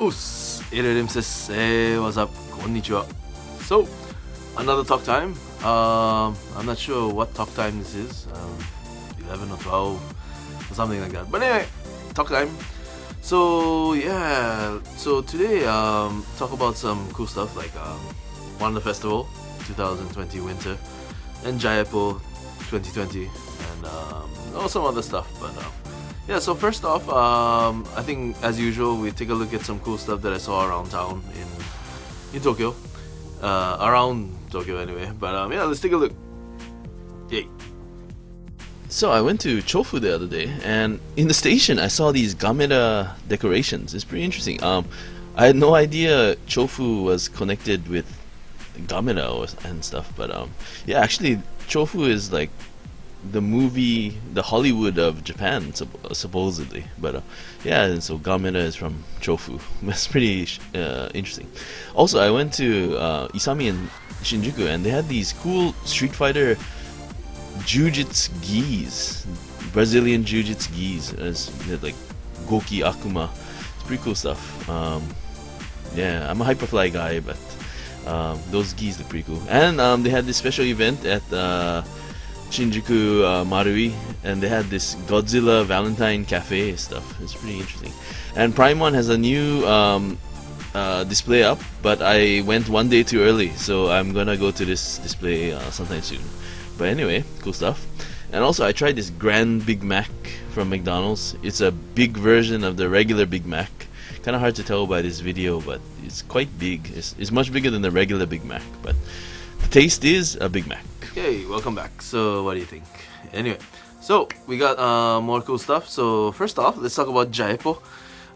Impz です。What's up? こんにちは。So, another talk time. I'm not sure what talk time this is. 11 or 12 or something like that. But anyway, talk time. So yeah. So today, talk about some cool stuff like Wonder Festival 2020 Winter and JAEPO2020 and some other stuff. But yeah, so first off, I think as usual we take a look at some cool stuff that I saw around town in Tokyo, around Tokyo anyway. But yeah, let's take a look. Yay! So I went to Chofu the other day, and in the station I saw these Gamera decorations. It's pretty interesting. I had no idea Chofu was connected with Gamera and stuff, but yeah, actually Chofu is like the movie, the Hollywood of Japan, supposedly. But yeah, and so Gamera is from Chofu. That's pretty interesting. Also, I went to Isami in Shinjuku, and they had these cool Street Fighter Jujutsu gis, Brazilian Jujutsu gis. They're like Goki Akuma. It's pretty cool stuff. Yeah, I'm a Hyperfly guy, but those gis look pretty cool. And they had this special event at Shinjuku Marui, and they had this Godzilla Valentine Cafe stuff. It's pretty interesting. And Prime One has a new display up, but I went one day too early, so I'm gonna go to this display sometime soon. But anyway, cool stuff. And also I tried this Grand Big Mac from McDonald's. It's a big version of the regular Big Mac. Kind of hard to tell by this video, but it's quite big. It's much bigger than the regular Big Mac, but the taste is a Big Mac. Okay, welcome back. So what do you think? Anyway, so we got more cool stuff. So first off, let's talk about JAEPO.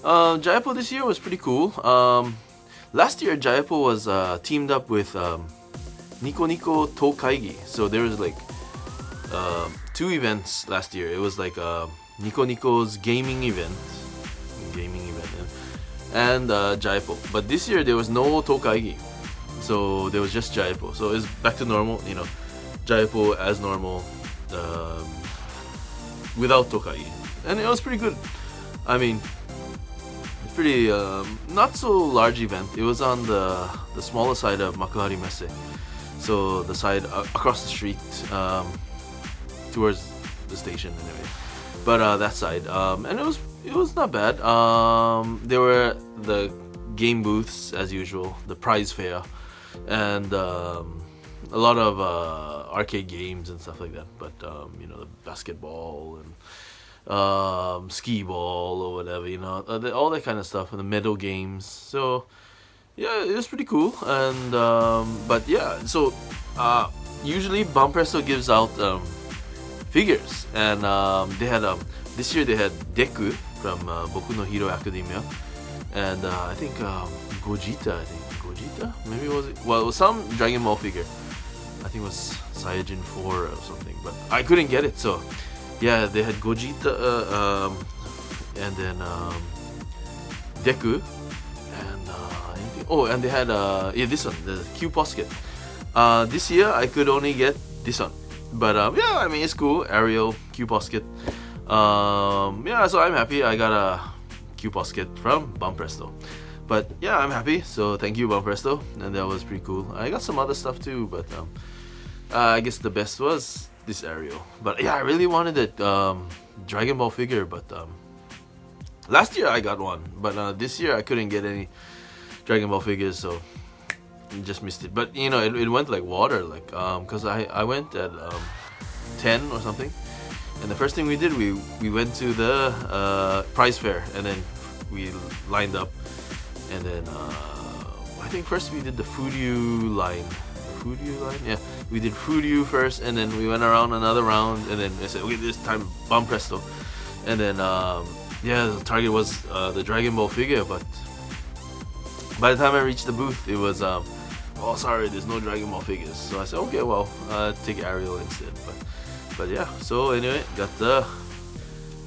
JAEPO this year was pretty cool. Last year JAEPO was teamed up with Nico Nico Tokaigi. So there was like two events last year. It was like Nico Nico's gaming event, and JAEPO. But this year there was no Tokaigi, so there was just JAEPO. So it's back to normal, you know, JAEPO as normal, without Tokaigi, and it was pretty good. I mean, it's pretty not so large event. It was on the smaller side of Makuhari Messe. So the side across the street, towards the station anyway. But that side, and it was not bad. There were the game booths as usual, the prize fair, and a lot of arcade games and stuff like that. But you know, the basketball and skee ball or whatever, you know, all that kind of stuff, and the medal games. So yeah, it was pretty cool. And but yeah, so usually Banpresto gives out figures, and they had this year they had Deku from Boku no Hero Academia, and I think Gogeta, maybe was it? Well, it was some Dragon Ball figure. I think it was Saiyajin 4 or something, but I couldn't get it. So yeah, they had Gogeta, and then Deku, and they had yeah, this one, the Q Posket. This year I could only get this one, but yeah, I mean, it's cool. Ariel Q Posket. Yeah, so I'm happy I got a Q Posket from Banpresto. But yeah, I'm happy. So thank you, Banpresto, and that was pretty cool. I got some other stuff too, but I guess the best was this Ariel. But yeah, I really wanted that Dragon Ball figure, but last year I got one, but this year I couldn't get any Dragon Ball figures, so just missed it. But you know, it went like water, like because I went at 10 or something, and the first thing we did, we went to the prize fair, and then we lined up, and then I think first we did the Furyu line. Yeah, we did Furyu first, and then we went around another round, and then I said, okay, this time Banpresto, and then yeah, the target was the Dragon Ball figure, but by the time I reached the booth, it was oh, sorry, there's no Dragon Ball figures. So I said, okay, well, take Ariel instead. But yeah, so anyway, got the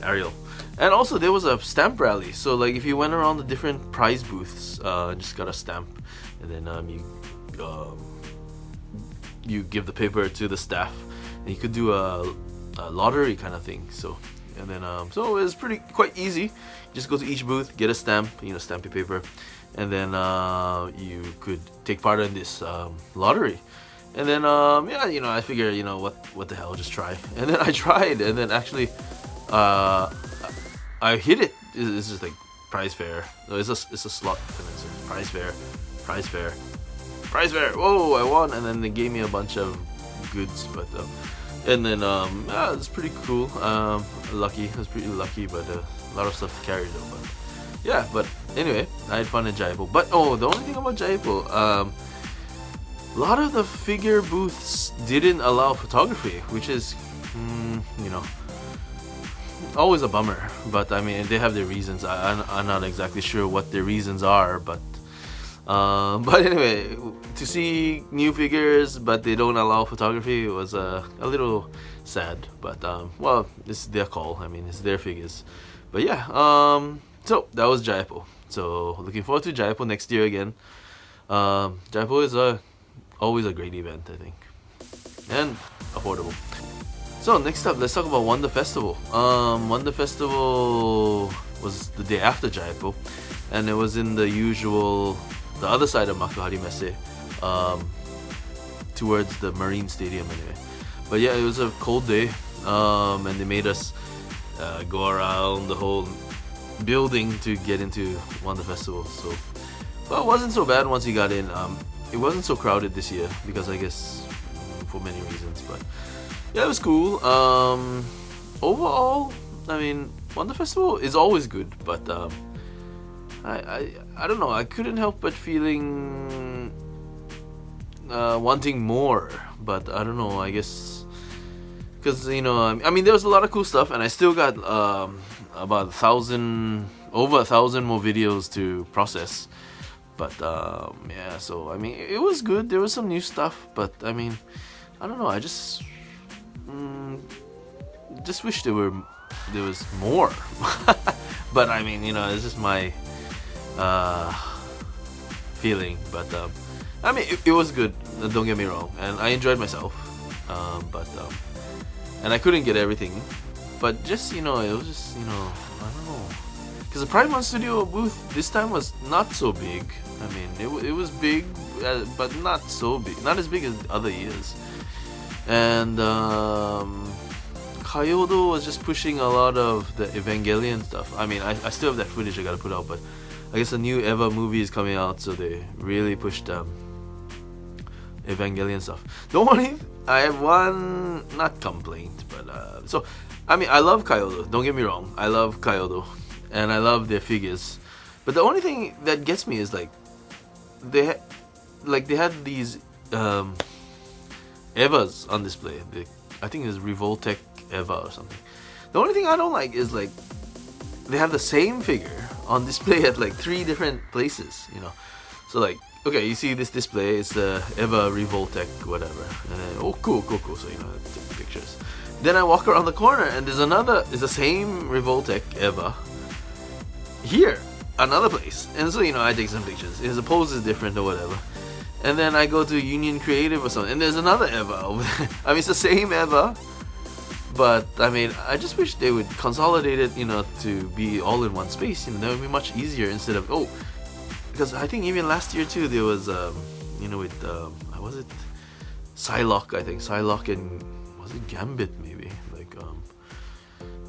Ariel. And also there was a stamp rally. So like if you went around the different prize booths, just got a stamp, and then you give the paper to the staff, and you could do a lottery kind of thing. So And then so it was quite easy. Just go to each booth, get a stamp, stamp your paper, and then you could take part in this lottery. And then I figure what the hell, just try. And then I tried, and then actually I hit it. It's just like prize fair. No, it's a slot, and it's prize fair. Whoa, I won! And then they gave me a bunch of goods, but and then it's pretty cool. Lucky, I was pretty lucky, but a lot of stuff carried though. But yeah, but anyway, I had fun at JAEPO. But the only thing about JAEPO, a lot of the figure booths didn't allow photography, which is always a bummer. But I mean, they have their reasons. I'm not exactly sure what their reasons are, but anyway, to see new figures but they don't allow photography was a little sad. But well, it's their call. I mean, it's their figures. But yeah, so that was JAEPO. So looking forward to JAEPO next year again. JAEPO is always a great event, I think, and affordable. So next up, let's talk about Wonder Festival. Wonder Festival was the day after JAEPO, and it was in the other side of Makuhari Messe, towards the Marine Stadium anyway. But yeah, it was a cold day, and they made us go around the whole building to get into Wonder Festival. So, well, it wasn't so bad once you got in. It wasn't so crowded this year because I guess for many reasons, but yeah, it was cool. Overall, I mean, Wonder Festival is always good, but I don't know. I couldn't help but feeling wanting more, but I don't know. I guess because I mean, there was a lot of cool stuff, and I still got about over 1,000 more videos to process. But yeah, so I mean, it was good. There was some new stuff, but I mean, I don't know. I just wish there was more. But I mean, it's just my feeling. But I mean, it was good. Don't get me wrong, and I enjoyed myself. And I couldn't get everything, but just it was just I don't know, because the Prime One Studio booth this time was not so big. I mean, it was big, but not so big, not as big as other years. And Kyoto was just pushing a lot of the Evangelion stuff. I mean, I still have that footage I gotta put out, but I guess the new Eva movie is coming out, so they really pushed Evangelion stuff. I have one, not complaint, but so I mean, I love Kyoto. Don't get me wrong, I love Kyoto, and I love their figures. But the only thing that gets me is like they had these Evas on display. I think it's Revoltech Eva or something. The only thing I don't like is like they have the same figure on display at like 3 different places. So like, okay, you see this display, it's the Eva Revoltech whatever, and then cool. So take pictures. Then I walk around the corner and there's the same Revoltech Eva here, another place, and so I take some pictures. The pose is different or whatever. And then I go to Union Creative or something, and there's another Eva over there. I mean, it's the same Eva, but I mean, I just wish they would consolidate it, to be all in one space. That would be much easier instead of because I think even last year too there was with was it Psylocke? I think Psylocke and was it Gambit maybe? Like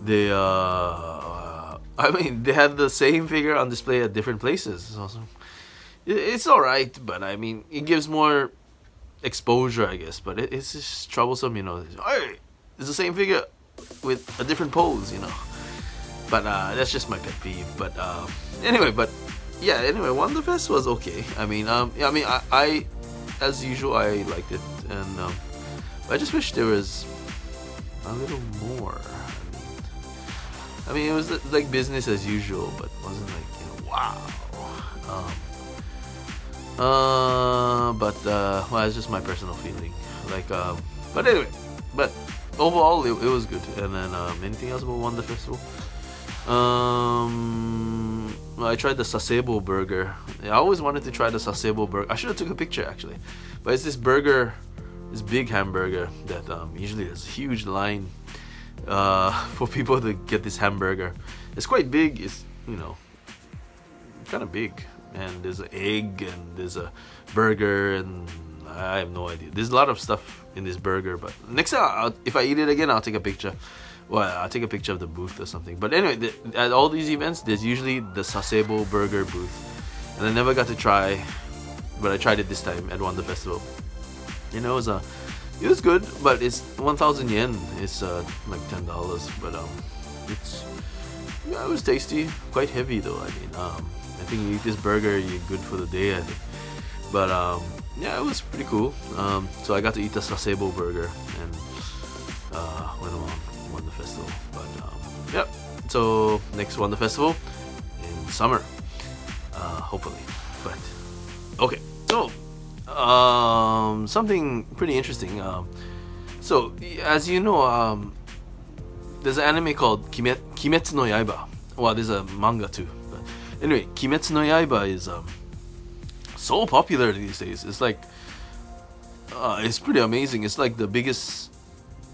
they I mean, they had the same figure on display at different places. So it's all right, but I mean, it gives more exposure, I guess. But it's just troublesome, Hey, it's the same figure with a different pose, But that's just my pet peeve. But anyway, Wonderfest was okay. I mean, I as usual, I liked it, and I just wish there was a little more. I mean, it was like business as usual, but wasn't like wow. Well, it's just my personal feeling. Like, but anyway, but overall, it was good. And then anything else about Wonder Festival? I tried the Sasebo Burger. I always wanted to try the Sasebo Burger. I should have took a picture actually, but it's this burger, this big hamburger that usually there's a huge line. for people to get this hamburger. It's quite big. It's kind of big, and there's an egg and there's a burger, and I have no idea. There's a lot of stuff in this burger, but next time if I eat it again, I'll take a picture. Well, I'll take a picture of the booth or something. But anyway, at all these events, there's usually the Sasebo Burger booth, and I never got to try, but I tried it this time at Wonder Festival. It was good, but it's 1,000 yen. It's like $10, but it was tasty. Quite heavy though. I mean, I think you eat this burger, you're good for the day, I think. But it was pretty cool. So I got to eat the Sasebo Burger and went along Wonder Festival. But so next Wonder Festival in summer, hopefully. But okay, so something pretty interesting. So as you know, there's an anime called Kimetsu no Yaiba. Well, there's a manga too. But anyway, Kimetsu no Yaiba is so popular these days. It's like it's pretty amazing. It's like the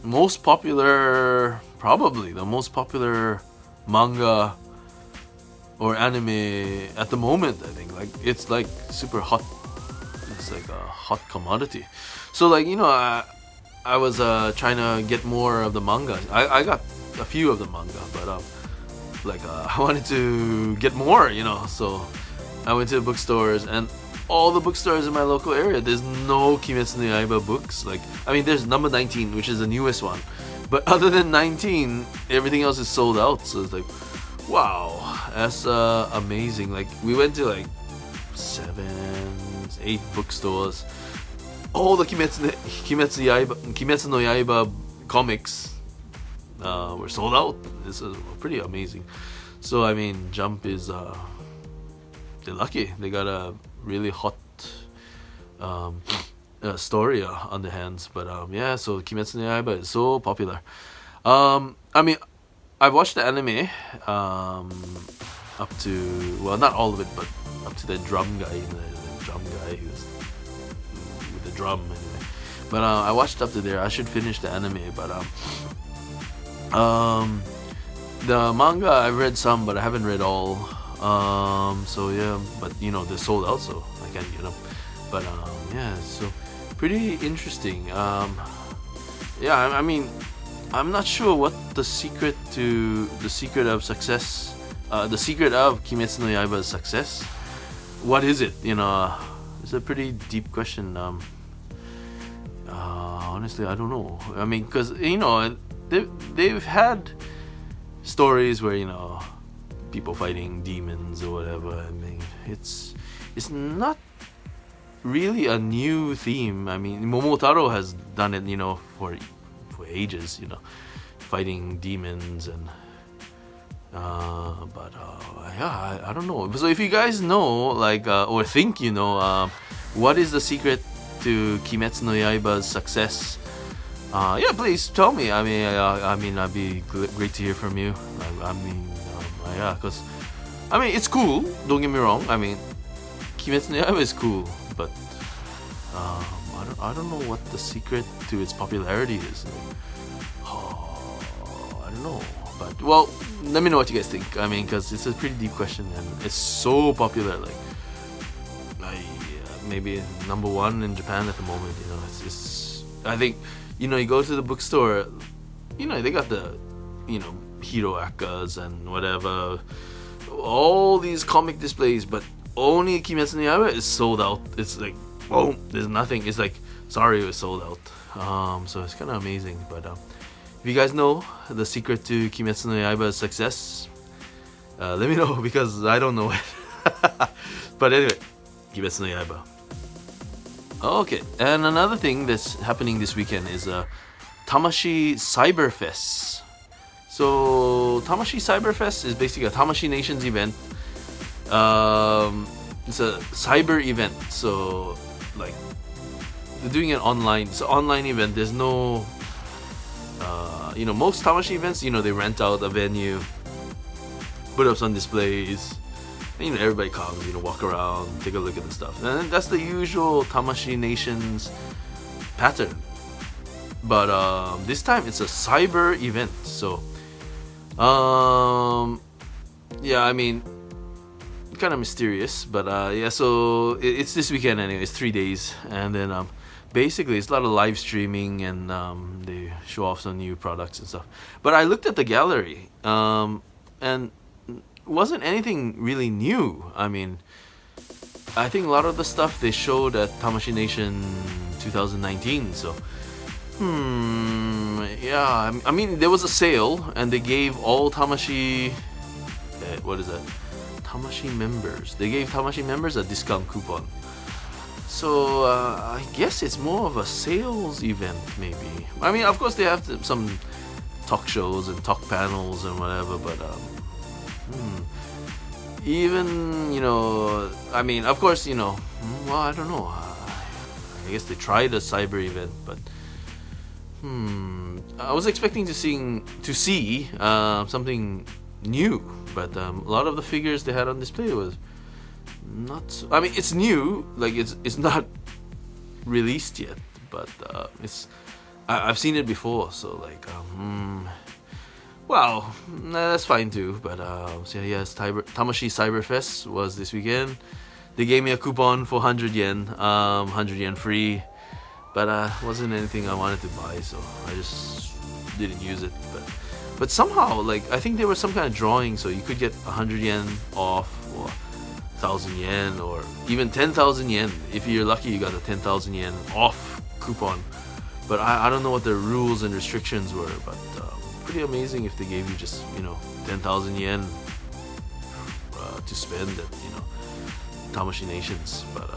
most popular, probably the most popular manga or anime at the moment. I think it's like super hot. It's like a hot commodity. So I was trying to get more of the manga. I got a few of the manga, but I wanted to get more, So I went to the bookstores, and all the bookstores in my local area, there's no Kimetsu no Yaiba books. There's number 19, which is the newest one, but other than 19, everything else is sold out. So it's like, wow, that's amazing. We went to 7, 8 bookstores. All the Kimetsu no Yaiba comics were sold out. This is pretty amazing. So Jump is they're lucky. They got a really hot story on their hands. But so Kimetsu no Yaiba is so popular. I've watched the anime up to, well, not all of it, but up to the drum guy. The drum guy who's with the drum anyway. But I watched up to there. I should finish the anime. But the manga I've read some, but I haven't read all. So yeah, but they're sold out, so I can't get them. But so pretty interesting. I'm not sure what the secret of success, the secret of Kimetsu no Yaiba's success. What is it? It's a pretty deep question. Honestly, I don't know. Because they've had stories where people fighting demons or whatever. It's not really a new theme. Momotaro has done it, for ages, fighting demons and I don't know. So if you guys know, or think what is the secret to Kimetsu no Yaiba's success? Please tell me. I'd be great to hear from you. Because it's cool. Don't get me wrong. Kimetsu no Yaiba is cool, but I don't know what the secret to its popularity is. I don't know. But well, let me know what you guys think. Because it's a pretty deep question, and it's so popular. Maybe number one in Japan at the moment. It's I think you go to the bookstore. They got the Hero Akas and whatever, all these comic displays, but only Kimetsu no Yaiba is sold out. It's like, oh, there's nothing. It's like, sorry, it was sold out. So it's kind of amazing. But if you guys know the secret to Kimetsu no Yaiba's success, let me know, because I don't know it. But anyway, Kimetsu no Yaiba. Okay, and another thing that's happening this weekend is Tamashii Cyberfest. So Tamashii Cyberfest is basically a Tamashii Nations event. It's a cyber event, so they're doing it online. It's an online event. There's no, most Tamashii events, they rent out a venue, put up some displays, and everybody comes, walk around, take a look at the stuff, and that's the usual Tamashii Nations pattern. but this time it's a cyber event. So, yeah, I mean, kind of mysterious, but yeah. So it's this weekend anyway. It's 3 days, and then basically it's a lot of live streaming, and they show off some new products and stuff. But I looked at the gallery, and wasn't anything really new. I mean, I think a lot of the stuff they showed at Tamashii Nation 2019. So, yeah. I mean, there was a sale, and they gave all Tamashii, what is that? Tamashii members. They gave Tamashii members a discount coupon. So I guess it's more of a sales event, maybe. I mean, of course they have some talk shows and talk panels and whatever, but even, you know, I mean, of course, you know, well, I don't know. I guess they tried a cyber event, but I was expecting to see something new, but a lot of the figures they had on display was not so, I mean, it's new, like it's not released yet, but I've seen it before, so like well, that's fine too. But so yes, Tamashii Cyberfest was this weekend. They gave me a coupon for 100 yen, 100 yen free, but wasn't anything I wanted to buy, so I just didn't use it. But somehow, like, I think there was some kind of drawing, so you could get 100 yen off, or 1,000 yen, or even 10,000 yen. If you're lucky, you got a 10,000 yen off coupon. But I don't know what the rules and restrictions were, but pretty amazing if they gave you just, you know, 10,000 yen to spend at, you know, Tamashii Nations. But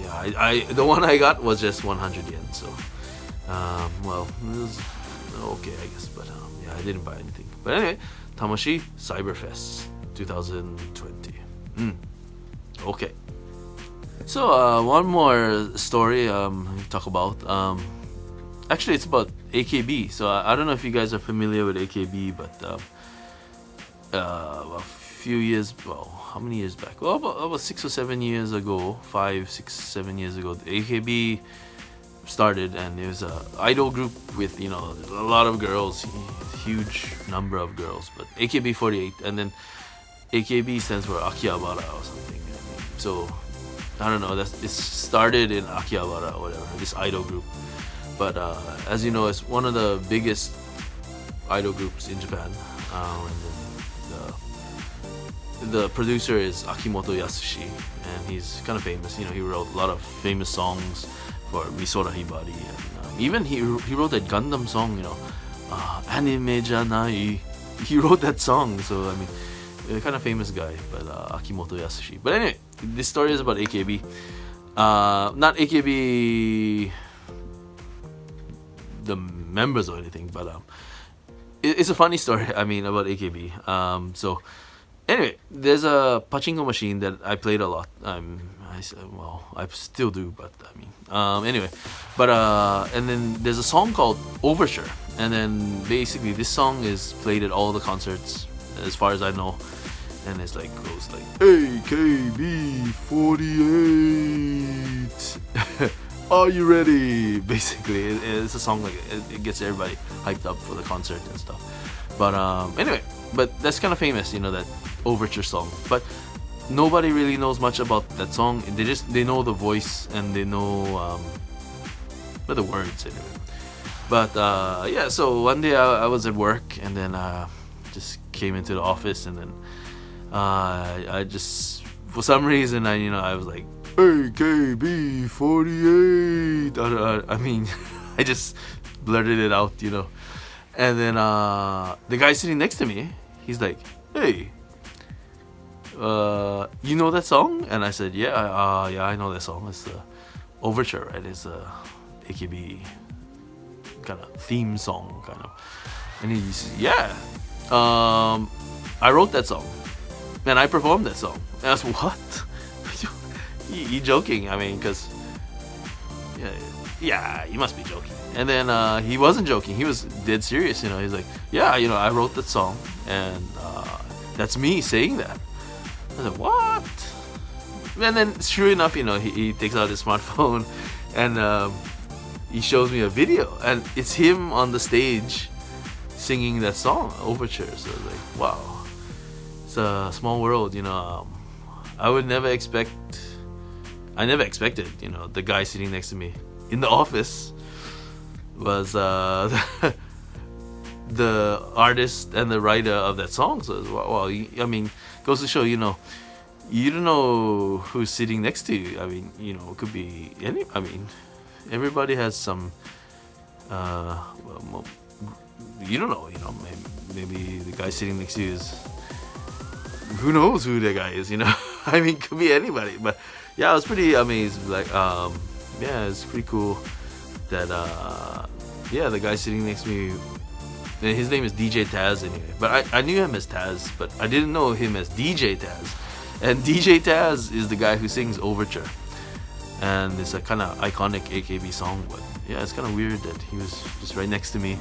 yeah, I the one I got was just 100 yen, so well, it was okay, I guess. But yeah, I didn't buy anything. But anyway, Tamashii Cyberfest 2020. Okay. So one more story we talk about. Actually, it's about AKB. So I don't know if you guys are familiar with AKB, but a few years, well, how many years back? Well, about 6 or 7 years ago, 5, 6, 7 years ago, the AKB started, and it was an idol group with, you know, a lot of girls, huge number of girls, but AKB48, and then AKB stands for Akihabara or something. So I don't know. It started in Akihabara or whatever, this idol group. But as you know, it's one of the biggest idol groups in Japan. And then the producer is Akimoto Yasushi, and he's kind of famous. You know, he wrote a lot of famous songs for Misora Hibari, and even he wrote that Gundam song. You know, Anime Janai. He wrote that song. So I mean, a kind of famous guy, but Akimoto Yasushi. But anyway, this story is about AKB. Not AKB the members or anything, but it's a funny story, I mean, about AKB. So anyway, there's a pachinko machine that I played a lot. I still do, but I mean, anyway, but and then there's a song called Overture, and then basically this song is played at all the concerts as far as I know, and it's like goes like AKB48 are you ready? Basically, it's a song like it gets everybody hyped up for the concert and stuff. But anyway, but that's kind of famous, you know, that Overture song. But nobody really knows much about that song. They know the voice, and they know the words anyway. But yeah, so one day I was at work, and then just came into the office, and then I just, for some reason, I was like, AKB48. I mean, I just blurted it out, you know. And then the guy sitting next to me, he's like, "Hey, you know that song?" And I said, "Yeah, I know that song. It's the Overture, right? It's a AKB kind of theme song, kind of." And he's, "Yeah, I wrote that song, and I performed that song." And I was, "What? You joking?" I mean, because yeah, you must be joking. And then he wasn't joking. He was dead serious. You know, he's like, "Yeah, you know, I wrote that song, and that's me saying that." I was like, "What?" And then, sure enough, you know, he takes out his smartphone, and he shows me a video, and it's him on the stage singing that song, Overture. So I was like, wow, it's a small world, you know. I never expected, you know, the guy sitting next to me in the office was the artist and the writer of that song. So wow, I mean, goes to show, you know, you don't know who's sitting next to you. I mean, you know, it could be any. I mean, everybody has some. Well, you don't know. You know, maybe the guy sitting next to you is. Who knows who the guy is? You know, I mean, could be anybody. But yeah, I was pretty amazed. Like, yeah, it's pretty cool that yeah, the guy sitting next to me. And his name is DJ Taz anyway. But I knew him as Taz, but I didn't know him as DJ Taz. And DJ Taz is the guy who sings Overture. And it's a kind of iconic AKB song. But yeah, it's kind of weird that he was just right next to me.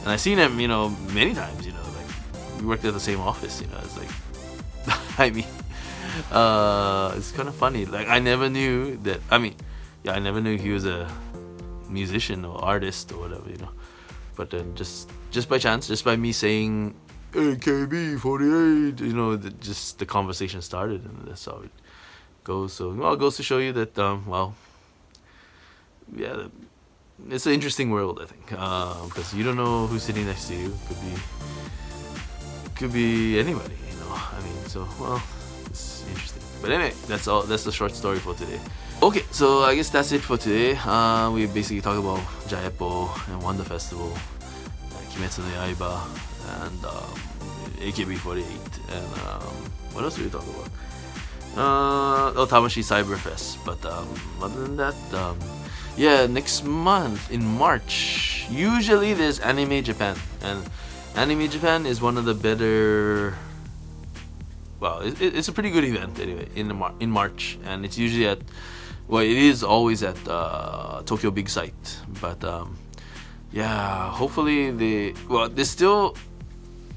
And I've seen him, you know, many times, you know, like we worked at the same office, you know. It's like, I mean, it's kind of funny. Like, I never knew that, I mean, yeah, I never knew he was a musician or artist or whatever, you know. But then just by chance, just by me saying AKB48, you know, just the conversation started, and that's how it goes. So, well, it goes to show you that, well, yeah, it's an interesting world, I think, because you don't know who's sitting next to you. Could be anybody, you know. I mean, so, well, it's interesting. But anyway, that's all. That's the short story for today. Okay, so I guess that's it for today. We basically talked about JAEPO and Wonder Festival, Kimetsu No Yaiba, and AKB48, and what else did we talk about? Tamashii Cyberfest. But other than that, yeah, next month in March, usually there's Anime Japan, and Anime Japan is one of the better. Well, it's a pretty good event anyway in March, and it's usually at. Well, it is always at Tokyo Big Sight, but yeah, hopefully they still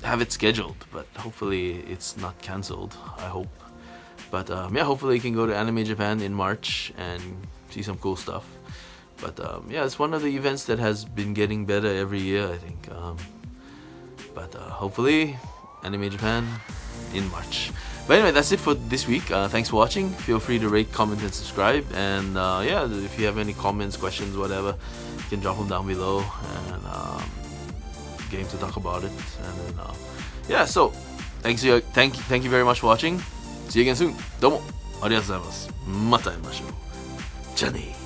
have it scheduled, but hopefully it's not cancelled. I hope, but yeah, hopefully you can go to Anime Japan in March and see some cool stuff. But yeah, it's one of the events that has been getting better every year, I think. But hopefully, Anime Japan in March. But anyway, that's it for this week. Thanks for watching. Feel free to rate, comment, and subscribe. And yeah, if you have any comments, questions, whatever, you can drop them down below, and game to talk about it. And then yeah, so thank you very much for watching. See you again soon. どうもありがとうございます。また会いましょう。じゃあね。